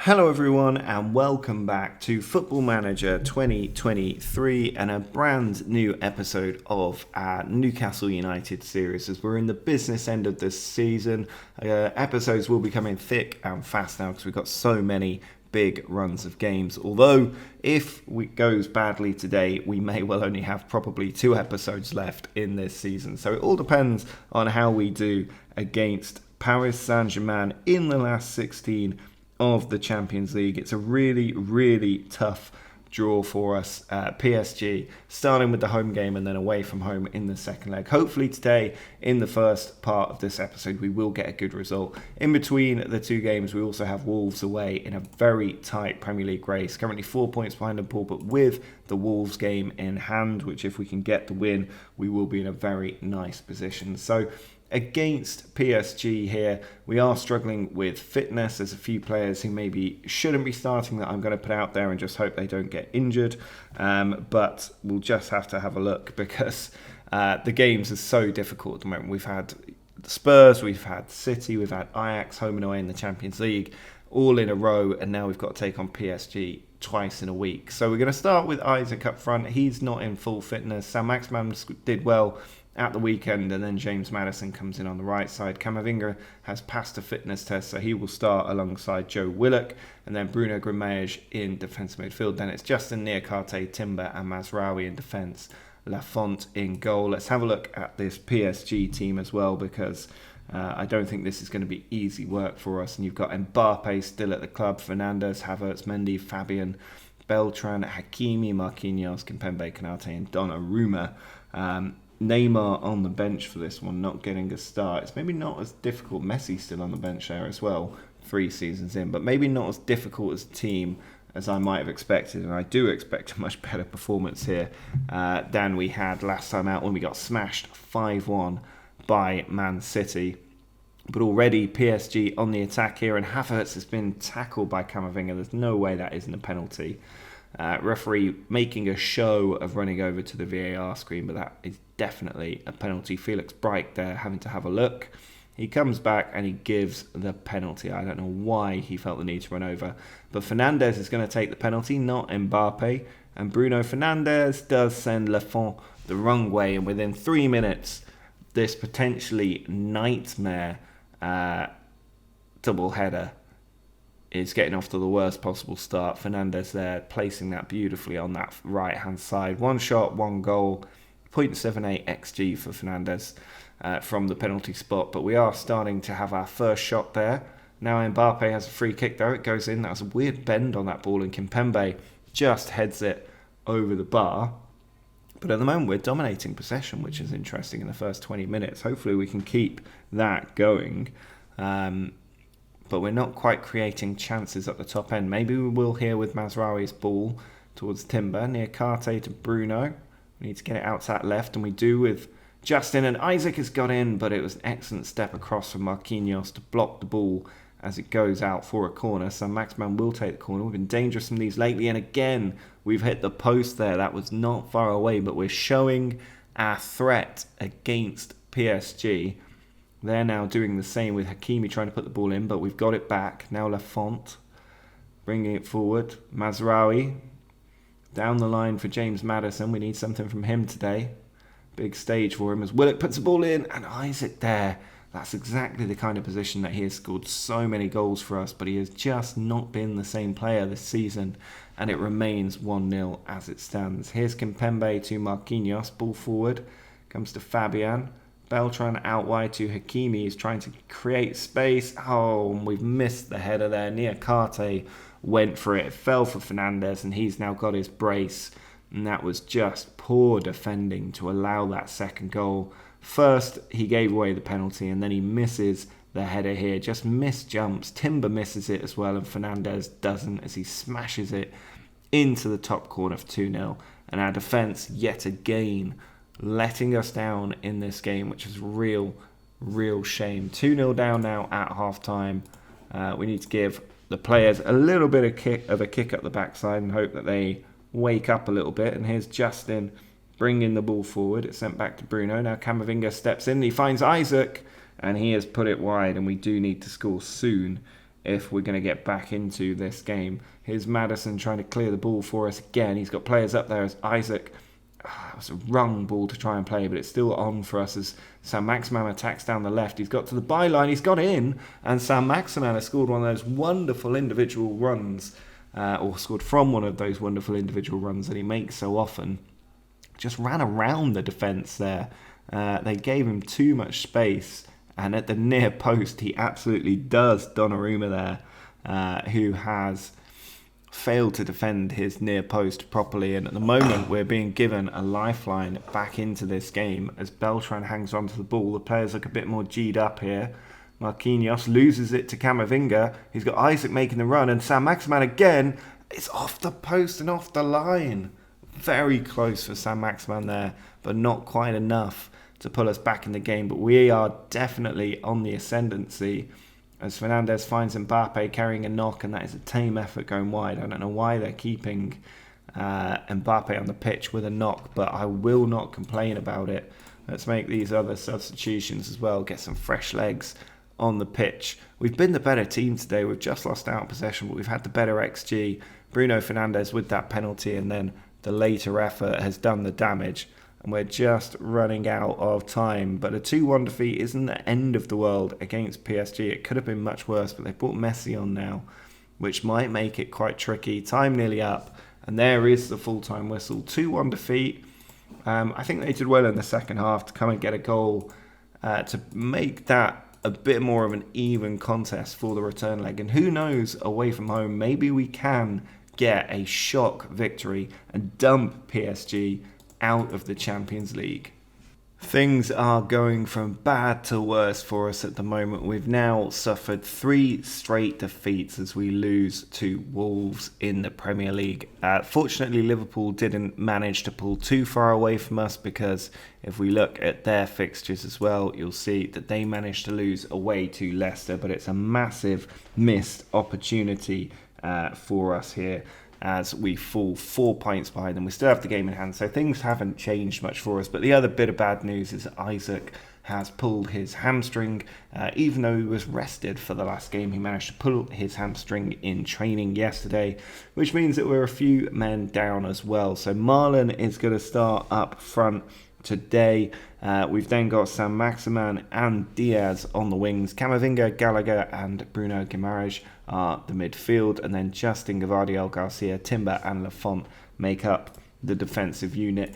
Hello everyone and welcome back to Football Manager 2023 and a brand new episode of our Newcastle United series as we're in the business end of this season. Episodes will be coming thick and fast now because we've got so many big runs of games. Although if it goes badly today, we may well only have probably 2 episodes left in this season. So it all depends on how we do against Paris Saint-Germain in the last 16 of the Champions League. It's a really tough draw for us. PSG starting with the home game and then away from home in the second leg. Hopefully today in the first part of this episode we will get a good result. In between the 2 games we also have Wolves away in a very tight Premier League race. Currently 4 points behind Liverpool, but with the Wolves game in hand, which if we can get the win we will be in a very nice position. So against PSG here, we are struggling with fitness. There's a few players who maybe shouldn't be starting that I'm going to put out there and just hope they don't get injured. But we'll just have to have a look because the games are so difficult at the moment. We've had Spurs, we've had City, we've had Ajax home and away in the Champions League all in a row, and now we've got to take on PSG twice in a week. So we're going to start with Isaac up front. He's not in full fitness. Saint-Maximin did well at the weekend, and then James Maddison comes in on the right side. Camavinga has passed a fitness test, so he will start alongside Joe Willock, and then Bruno Guimaraes in defensive midfield. Then it's Justin Niakate, Timber and Mazraoui in defence, Lafont in goal. Let's have a look at this PSG team as well, because I don't think this is going to be easy work for us. And you've got Mbappe still at the club, Fernandes, Havertz, Mendy, Fabian, Beltran, Hakimi, Marquinhos, Kimpembe, Konate and Donnarumma. Neymar on the bench for this one, not getting a start. It's maybe not as difficult. Messi still on the bench there as well, 3 seasons in, but maybe not as difficult as a team as I might have expected, and I do expect a much better performance here than we had last time out when we got smashed 5-1 by Man City. But already PSG on the attack here, and Havertz has been tackled by Camavinga. There's no way that isn't a penalty. Referee making a show of running over to the VAR screen, but that is definitely a penalty. Felix Bright there having to have a look. He comes back and he gives the penalty. I don't know why he felt the need to run over, but Fernandes is going to take the penalty, not Mbappe. And Bruno Fernandes does send Lafont the wrong way, and within 3 minutes, this potentially nightmare double header is getting off to the worst possible start. Fernandes there placing that beautifully on that right hand side. 1 shot, 1 goal, 0.78 XG for Fernandes from the penalty spot. But we are starting to have our first shot there. Now Mbappe has a free kick though. It goes in. That was a weird bend on that ball, and Kimpembe just heads it over the bar. But at the moment we're dominating possession, which is interesting in the first 20 minutes. Hopefully we can keep that going. But we're not quite creating chances at the top end. Maybe we will here with Mazraoui's ball towards Timber. Niakate to Bruno. We need to get it out to that left, and we do with Justin. And Isaac has got in, but it was an excellent step across from Marquinhos to block the ball as it goes out for a corner. So Maximin will take the corner. We've been dangerous from these lately, and again, we've hit the post there. That was not far away, but we're showing our threat against PSG. They're now doing the same with Hakimi trying to put the ball in, but we've got it back. Now Lafont bringing it forward. Mazraoui down the line for James Maddison. We need something from him today. Big stage for him as Willock puts the ball in, and Isaac there. That's exactly the kind of position that he has scored so many goals for us, but he has just not been the same player this season, and it remains 1-0 as it stands. Here's Kimpembe to Marquinhos. Ball forward. Comes to Fabian. Beltran out wide to Hakimi. He's trying to create space. Oh, and we've missed the header there. Niakate went for it. It fell for Fernandes, and he's now got his brace. And that was just poor defending to allow that second goal. First, he gave away the penalty, and then he misses the header here. Just misjumps. Timber misses it as well, and Fernandes doesn't as he smashes it into the top corner for 2-0. And our defence, yet again, letting us down in this game, which is real shame. 2-0 down now at half-time. We need to give the players a little bit of a kick up the backside and hope that they wake up a little bit. And here's Justin bringing the ball forward. It's sent back to Bruno. Now Camavinga steps in. He finds Isaac, and he has put it wide. And we do need to score soon if we're going to get back into this game. Here's Maddison trying to clear the ball for us again. He's got players up there as Isaac. It was a wrong ball to try and play, but it's still on for us as Saint-Maximin attacks down the left. He's got to the byline, he's got in, and Saint-Maximin has scored one of those wonderful individual runs, or scored from one of those wonderful individual runs that he makes so often. Just ran around the defence there. They gave him too much space, and at the near post, he absolutely does Donnarumma there, who has failed to defend his near post properly, and at the moment we're being given a lifeline back into this game as Beltran hangs onto the ball. The players look a bit more G'd up here. Marquinhos loses it to Camavinga. He's got Isaac making the run, and Saint-Maximin again. It's off the post and off the line. Very close for Saint-Maximin there, but not quite enough to pull us back in the game. But we are definitely on the ascendancy as Fernandes finds Mbappe carrying a knock, and that is a tame effort going wide. I don't know why they're keeping Mbappe on the pitch with a knock, but I will not complain about it. Let's make these other substitutions as well, get some fresh legs on the pitch. We've been the better team today. We've just lost out possession, but we've had the better XG. Bruno Fernandes with that penalty, and then the later effort has done the damage. And we're just running out of time. But a 2-1 defeat isn't the end of the world against PSG. It could have been much worse, but they've brought Messi on now, which might make it quite tricky. Time nearly up, and there is the full-time whistle. 2-1 defeat. I think they did well in the second half to come and get a goal to make that a bit more of an even contest for the return leg. And who knows, away from home, maybe we can get a shock victory and dump PSG out of the Champions League. Things are going from bad to worse for us at the moment. We've now suffered 3 straight defeats as we lose to Wolves in the Premier League. Fortunately, Liverpool didn't manage to pull too far away from us, because if we look at their fixtures as well, you'll see that they managed to lose away to Leicester, but it's a massive missed opportunity for us here, as we fall 4 points behind them. We still have the game in hand, so things haven't changed much for us. But the other bit of bad news is that Isaac has pulled his hamstring. Even though he was rested for the last game, he managed to pull his hamstring in training yesterday, which means that we're a few men down as well. So Marlon is going to start up front today. We've then got Saint-Maximin and Diaz on the wings. Camavinga, Gallagher and Bruno Guimaraes are the midfield, and then Justin, Gvardiol, Garcia, Timber and Lafont make up the defensive unit.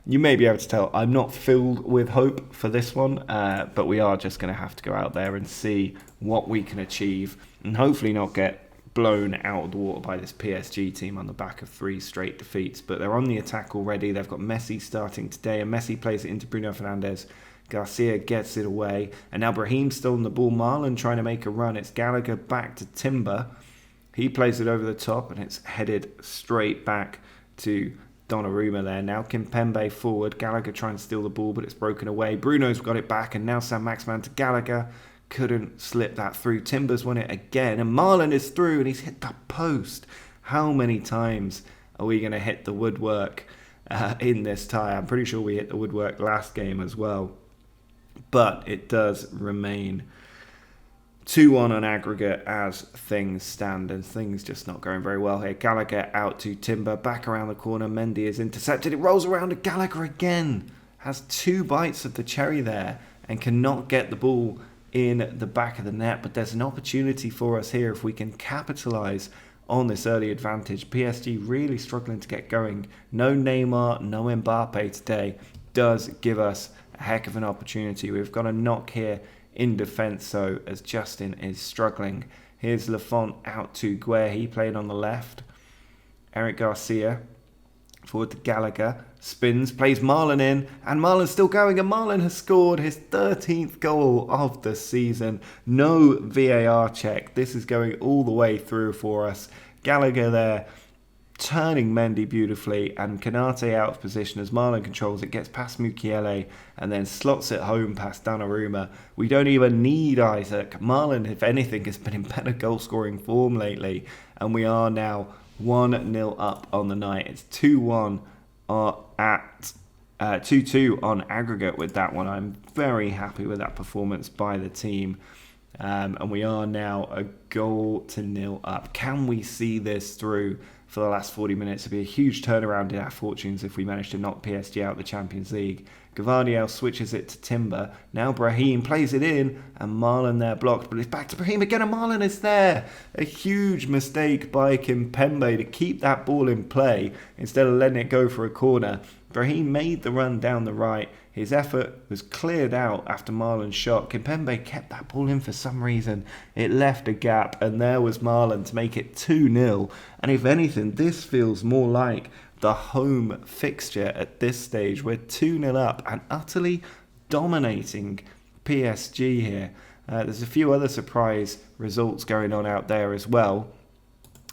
You may be able to tell I'm not filled with hope for this one, but we are just going to have to go out there and see what we can achieve, and hopefully not get blown out of the water by this PSG team on the back of 3 straight defeats. But they're on the attack already. They've got Messi starting today, and Messi plays it into Bruno Fernandes. Garcia gets it away, and now Brahim's still on the ball. Marlon trying to make a run. It's Gallagher back to Timber. He plays it over the top, and it's headed straight back to Donnarumma there. Now Kimpembe forward. Gallagher trying to steal the ball, but it's broken away. Bruno's got it back, and now Saint-Maximin to Gallagher. Couldn't slip that through. Timber's won it again, and Marlon is through, and he's hit that post. How many times are we going to hit the woodwork in this tie? I'm pretty sure we hit the woodwork last game as well. But it does remain 2-1 on aggregate as things stand, and things just not going very well here. Gallagher out to Timber, back around the corner. Mendy is intercepted. It rolls around to Gallagher again. Has 2 bites of the cherry there and cannot get the ball in the back of the net. But there's an opportunity for us here if we can capitalise on this early advantage. PSG really struggling to get going. No Neymar, no Mbappe today does give us a heck of an opportunity. We've got a knock here in defence, so as Justin is struggling. Here's Lafont out to Guerre. He played on the left. Eric Garcia forward to Gallagher. Spins, plays Marlon in, and Marlon's still going, and Marlon has scored his 13th goal of the season. No VAR check. This is going all the way through for us. Gallagher there turning Mendy beautifully, and Kanate out of position as Marlon controls it, gets past Mukiele and then slots it home past Donnarumma. We don't even need Isaac. Marlon, if anything, has been in better goal scoring form lately, and we are now 1-0 up on the night. It's 2-1 at 2-2 on aggregate with that one. I'm very happy with that performance by the team. And we are now a 0-0 up. Can we see this through for the last 40 minutes? It'd be a huge turnaround in our fortunes if we manage to knock PSG out of the Champions League. Gvardiol switches it to Timber. Now Brahim plays it in, and Marlon there blocked, but it's back to Brahim again, and Marlon is there. A huge mistake by Kimpembe to keep that ball in play instead of letting it go for a corner. Brahim made the run down the right. His effort was cleared out after Marlon's shot. Kimpembe kept that ball in for some reason. It left a gap, and there was Marlon to make it 2-0. And if anything, this feels more like the home fixture at this stage. We're 2-0 up and utterly dominating PSG here. There's a few other surprise results going on out there as well.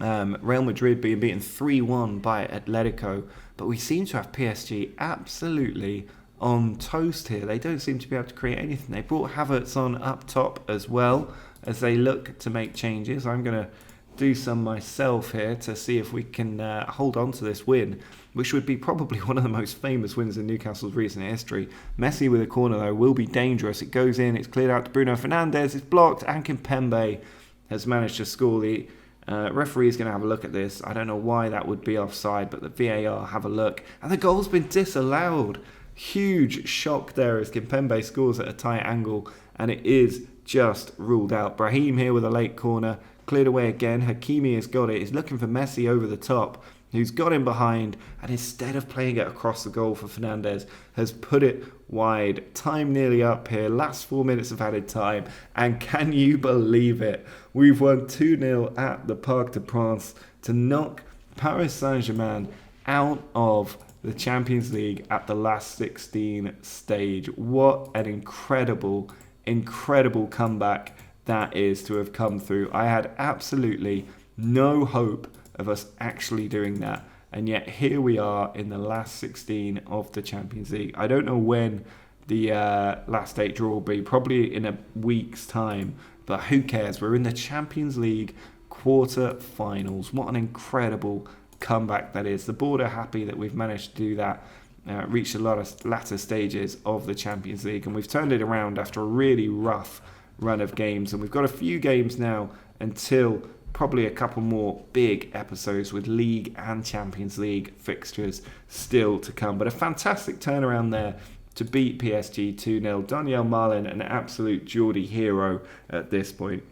Real Madrid being beaten 3-1 by Atletico, but we seem to have PSG absolutely on toast here. They don't seem to be able to create anything. They brought Havertz on up top as well as they look to make changes. I'm going to do some myself here to see if we can hold on to this win, which would be probably one of the most famous wins in Newcastle's recent history. Messi with a corner though will be dangerous. It goes in, it's cleared out to Bruno Fernandes, it's blocked, and Kimpembe has managed to score. The referee is going to have a look at this. I don't know why that would be offside, but the VAR have a look, and the goal's been disallowed. Huge shock there as Kimpembe scores at a tight angle, and it is just ruled out. Brahim here with a late corner, cleared away again. Hakimi has got it. He's looking for Messi over the top, who's got him behind, and instead of playing it across the goal for Fernandes, has put it wide. Time nearly up here. Last 4 minutes of added time, and can you believe it? We've won 2-0 at the Parc des Princes to knock Paris Saint-Germain out of the Champions League at the last 16 stage. What an incredible comeback that is to have come through. I had absolutely no hope of us actually doing that, and yet here we are in the last 16 of the Champions League. I don't know when the last 8 draw will be, probably in a week's time, but who cares? We're in the Champions League quarter-finals. What an incredible comeback that is. The board are happy that we've managed to do that, reach the latter stages of the Champions League, and we've turned it around after a really rough run of games, and we've got a few games now until probably a couple more big episodes with League and Champions League fixtures still to come. But a fantastic turnaround there to beat PSG 2-0. Daniel Marlin, an absolute Geordie hero at this point.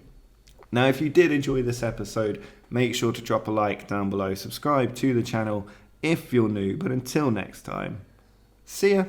Now, if you did enjoy this episode, make sure to drop a like down below. Subscribe to the channel if you're new. But until next time, see ya.